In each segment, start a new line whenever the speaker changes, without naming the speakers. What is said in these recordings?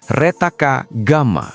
Retaka Gamma.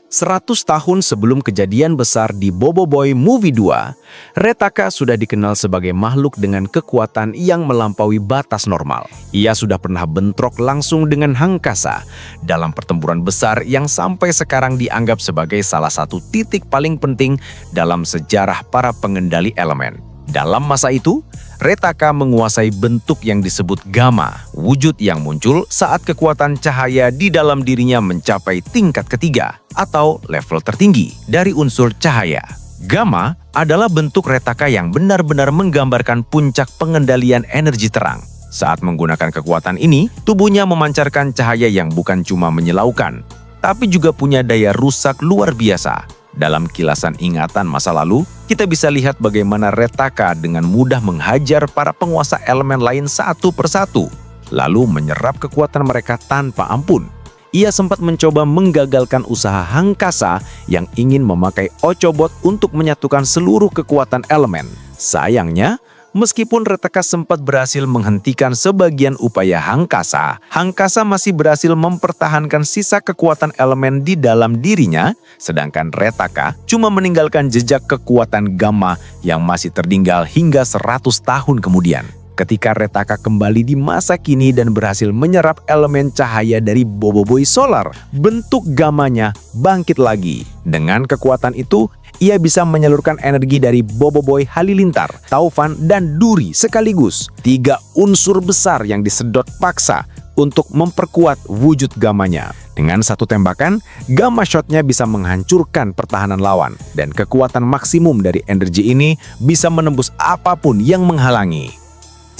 100 tahun sebelum kejadian besar di Boboiboy Movie 2, Retaka sudah dikenal sebagai makhluk dengan kekuatan yang melampaui batas normal. Ia sudah pernah bentrok langsung dengan Hangkasa dalam pertempuran besar yang sampai sekarang dianggap sebagai salah satu titik paling penting dalam sejarah para pengendali elemen. Dalam masa itu, Retaka menguasai bentuk yang disebut Gamma, wujud yang muncul saat kekuatan cahaya di dalam dirinya mencapai tingkat ketiga atau level tertinggi dari unsur cahaya. Gamma adalah bentuk Retaka yang benar-benar menggambarkan puncak pengendalian energi terang. Saat menggunakan kekuatan ini, tubuhnya memancarkan cahaya yang bukan cuma menyilaukan, tapi juga punya daya rusak luar biasa. Dalam kilasan ingatan masa lalu, kita bisa lihat bagaimana Retaka dengan mudah menghajar para penguasa elemen lain satu persatu, lalu menyerap kekuatan mereka tanpa ampun. Ia sempat mencoba menggagalkan usaha Hangkasa yang ingin memakai Ochobot untuk menyatukan seluruh kekuatan elemen. Sayangnya, meskipun Retaka sempat berhasil menghentikan sebagian upaya Hangkasa, Hangkasa masih berhasil mempertahankan sisa kekuatan elemen di dalam dirinya, sedangkan Retaka cuma meninggalkan jejak kekuatan Gamma yang masih tertinggal hingga 100 tahun kemudian. Ketika Retaka kembali di masa kini dan berhasil menyerap elemen cahaya dari Boboiboy Solar, bentuk Gammanya bangkit lagi. Dengan kekuatan itu, ia bisa menyalurkan energi dari Boboiboy Halilintar, Taufan, dan Duri sekaligus. 3 unsur besar yang disedot paksa untuk memperkuat wujud Gammanya. Dengan satu tembakan, Gamma Shot-nya bisa menghancurkan pertahanan lawan, dan kekuatan maksimum dari energi ini bisa menembus apapun yang menghalangi.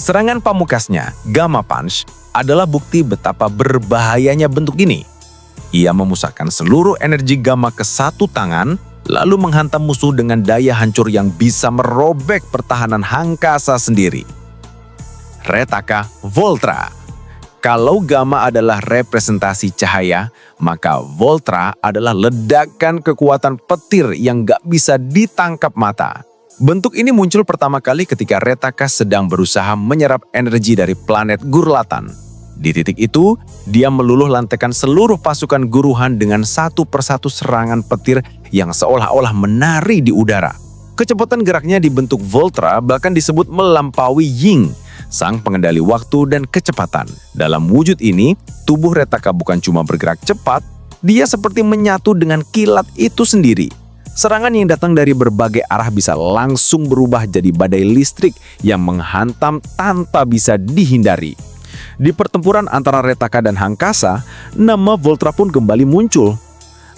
Serangan pamukasnya, Gamma Punch, adalah bukti betapa berbahayanya bentuk ini. Ia memusatkan seluruh energi Gamma ke satu tangan, lalu menghantam musuh dengan daya hancur yang bisa merobek pertahanan Hangkasa sendiri. Retaka Voltra. Kalau Gamma adalah representasi cahaya, maka Voltra adalah ledakan kekuatan petir yang gak bisa ditangkap mata. Bentuk ini muncul pertama kali ketika Retaka sedang berusaha menyerap energi dari planet Gurlatan. Di titik itu, dia meluluh lantakan seluruh pasukan guruhan dengan satu persatu serangan petir yang seolah-olah menari di udara. Kecepatan geraknya dibentuk Voltra bahkan disebut melampaui Ying, sang pengendali waktu dan kecepatan. Dalam wujud ini, tubuh Retaka bukan cuma bergerak cepat, dia seperti menyatu dengan kilat itu sendiri. Serangan yang datang dari berbagai arah bisa langsung berubah jadi badai listrik yang menghantam tanpa bisa dihindari. Di pertempuran antara Retaka dan Hangkasa, nama Voltra pun kembali muncul.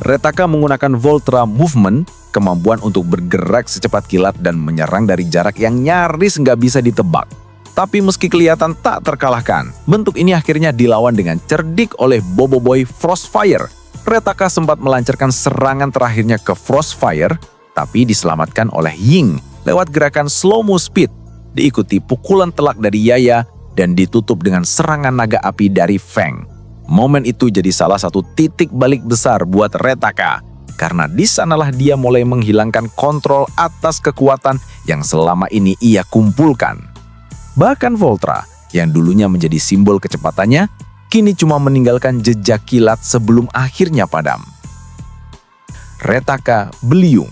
Retaka menggunakan Voltra Movement, kemampuan untuk bergerak secepat kilat dan menyerang dari jarak yang nyaris nggak bisa ditebak. Tapi meski kelihatan tak terkalahkan, bentuk ini akhirnya dilawan dengan cerdik oleh Boboiboy Frostfire. Retaka sempat melancarkan serangan terakhirnya ke Frostfire, tapi diselamatkan oleh Ying lewat gerakan slow-mo speed, diikuti pukulan telak dari Yaya, dan ditutup dengan serangan naga api dari Feng. Momen itu jadi salah satu titik balik besar buat Retaka, karena di sanalah dia mulai menghilangkan kontrol atas kekuatan yang selama ini ia kumpulkan. Bahkan Voltra, yang dulunya menjadi simbol kecepatannya, kini cuma meninggalkan jejak kilat sebelum akhirnya padam. Retaka Beliung.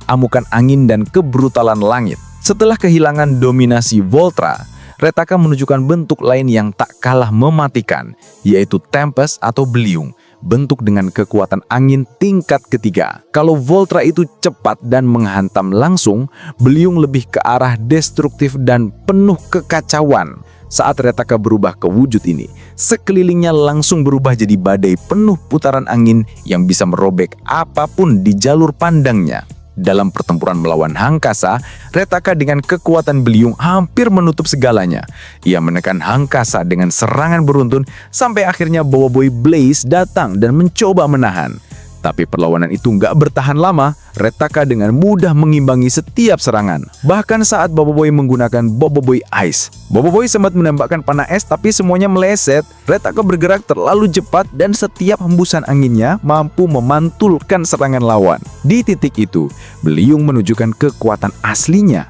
Amukan angin dan kebrutalan langit. Setelah kehilangan dominasi Voltra, Retaka menunjukkan bentuk lain yang tak kalah mematikan, yaitu Tempest atau Beliung, bentuk dengan kekuatan angin tingkat ketiga. Kalau Voltra itu cepat dan menghantam langsung, Beliung lebih ke arah destruktif dan penuh kekacauan. Saat Retaka berubah ke wujud ini, sekelilingnya langsung berubah jadi badai penuh putaran angin yang bisa merobek apapun di jalur pandangnya. Dalam pertempuran melawan Hangkasa, Retaka dengan kekuatan Beliung hampir menutup segalanya. Ia menekan Hangkasa dengan serangan beruntun sampai akhirnya Boboiboy Blaze datang dan mencoba menahan. Tapi perlawanan itu nggak bertahan lama, Retaka dengan mudah mengimbangi setiap serangan. Bahkan saat Boboiboy menggunakan Boboiboy Ice, Boboiboy sempat menembakkan panah es tapi semuanya meleset. Retaka bergerak terlalu cepat dan setiap hembusan anginnya mampu memantulkan serangan lawan. Di titik itu, Beliung menunjukkan kekuatan aslinya.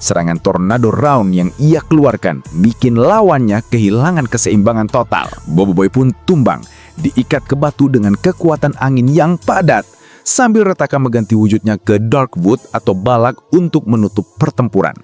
Serangan Tornado Round yang ia keluarkan bikin lawannya kehilangan keseimbangan total. Boboiboy pun tumbang
diikat ke batu dengan kekuatan angin yang padat, sambil Retaka mengganti wujudnya ke Darkwood atau balak untuk menutup pertempuran.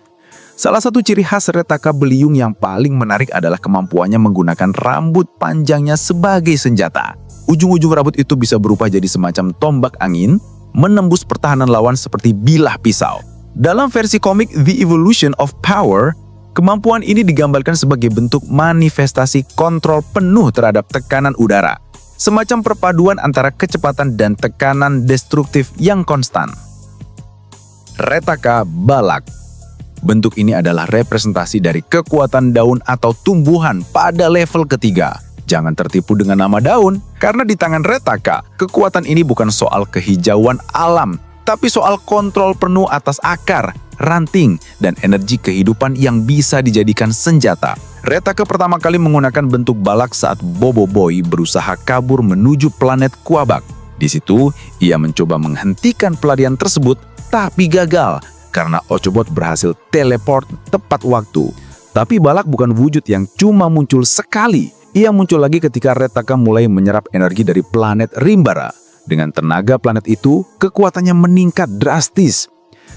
Salah satu ciri khas Retaka Beliung yang paling menarik adalah kemampuannya menggunakan rambut panjangnya sebagai senjata. Ujung-ujung rambut itu bisa berubah jadi semacam tombak angin, menembus pertahanan lawan seperti bilah pisau. Dalam versi komik The Evolution of Power, kemampuan ini digambarkan sebagai bentuk manifestasi kontrol penuh terhadap tekanan udara. Semacam perpaduan antara kecepatan dan tekanan destruktif yang konstan. Retaka Balak. Bentuk ini adalah representasi dari kekuatan daun atau tumbuhan pada level ketiga. Jangan tertipu dengan nama daun, karena di tangan Retaka, kekuatan ini bukan soal kehijauan alam, tapi soal kontrol penuh atas akar, ranting, dan energi kehidupan yang bisa dijadikan senjata. Retaka pertama kali menggunakan bentuk balak saat Bobo Boy berusaha kabur menuju planet Quaback. Di situ, ia mencoba menghentikan pelarian tersebut, tapi gagal karena Ochobot berhasil teleport tepat waktu. Tapi balak bukan wujud yang cuma muncul sekali. Ia muncul lagi ketika Retaka mulai menyerap energi dari planet Rimbara. Dengan tenaga planet itu, kekuatannya meningkat drastis.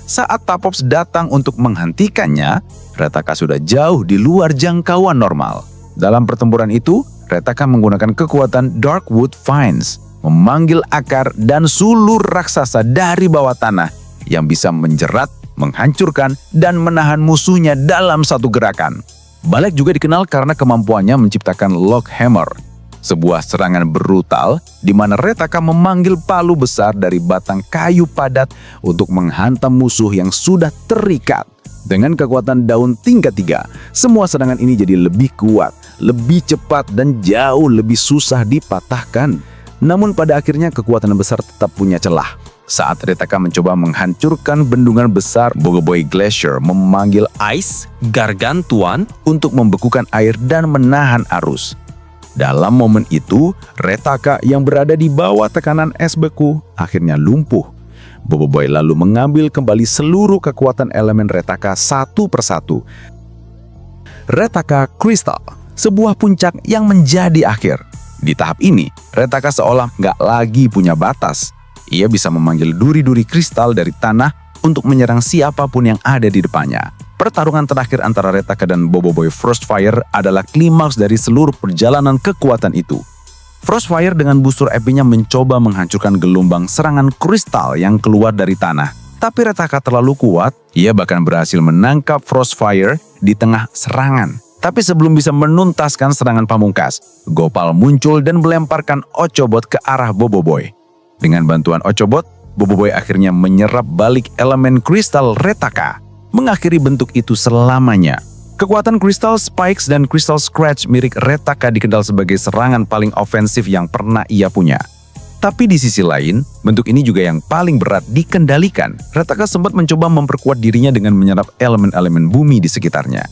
Saat Tapops datang untuk menghentikannya, Retaka sudah jauh di luar jangkauan normal. Dalam pertempuran itu, Retaka menggunakan kekuatan Darkwood Vines, memanggil akar dan sulur raksasa dari bawah tanah yang bisa menjerat, menghancurkan, dan menahan musuhnya dalam satu gerakan. Balak juga dikenal karena kemampuannya menciptakan Lock Hammer, sebuah serangan brutal di mana Retaka memanggil palu besar dari batang kayu padat untuk menghantam musuh yang sudah terikat. Dengan kekuatan daun tingkat 3, semua serangan ini jadi lebih kuat, lebih cepat, dan jauh lebih susah dipatahkan. Namun pada akhirnya kekuatan besar tetap punya celah. Saat Retaka mencoba menghancurkan bendungan besar, Bogoboy Glacier memanggil Ice Gargantuan untuk membekukan air dan menahan arus. Dalam momen itu, Retaka yang berada di bawah tekanan es beku akhirnya lumpuh. Boboiboy lalu mengambil kembali seluruh kekuatan elemen Retaka satu persatu. Retaka Crystal, sebuah puncak yang menjadi akhir. Di tahap ini, Retaka seolah nggak lagi punya batas. Ia bisa memanggil duri-duri kristal dari tanah untuk menyerang siapapun yang ada di depannya. Pertarungan terakhir antara Retaka dan Boboiboy Frostfire adalah klimaks dari seluruh perjalanan kekuatan itu. Frostfire dengan busur epinya mencoba menghancurkan gelombang serangan kristal yang keluar dari tanah. Tapi Retaka terlalu kuat, ia bahkan berhasil menangkap Frostfire di tengah serangan. Tapi sebelum bisa menuntaskan serangan pamungkas, Gopal muncul dan melemparkan Ochobot ke arah Boboiboy. Dengan bantuan Ochobot, Boboiboy akhirnya menyerap balik elemen kristal Retaka, mengakhiri bentuk itu selamanya. Kekuatan Crystal Spikes dan Crystal Scratch milik Retaka dikenal sebagai serangan paling ofensif yang pernah ia punya. Tapi di sisi lain, bentuk ini juga yang paling berat dikendalikan. Retaka sempat mencoba memperkuat dirinya dengan menyerap elemen-elemen bumi di sekitarnya.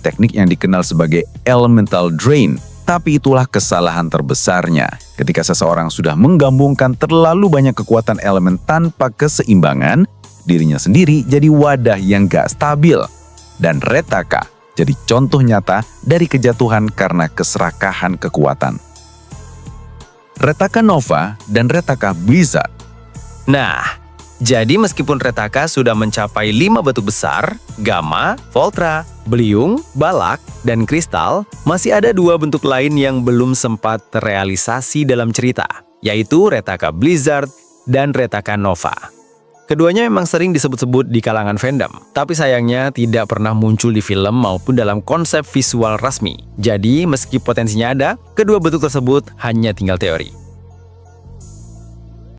Teknik yang dikenal sebagai Elemental Drain. Tapi itulah kesalahan terbesarnya. Ketika seseorang sudah menggabungkan terlalu banyak kekuatan elemen tanpa keseimbangan, dirinya sendiri jadi wadah yang gak stabil. Dan Retaka jadi contoh nyata dari kejatuhan karena keserakahan kekuatan. Retaka Nova dan Retaka Blizzard.
Nah, jadi meskipun Retaka sudah mencapai 5 bentuk besar, Gamma, Voltra, Beliung, Balak, dan Kristal, masih ada 2 bentuk lain yang belum sempat terrealisasi dalam cerita, yaitu Retaka Blizzard dan Retaka Nova. Keduanya memang sering disebut-sebut di kalangan fandom, tapi sayangnya tidak pernah muncul di film maupun dalam konsep visual resmi. Jadi, meski potensinya ada, kedua bentuk tersebut hanya tinggal teori.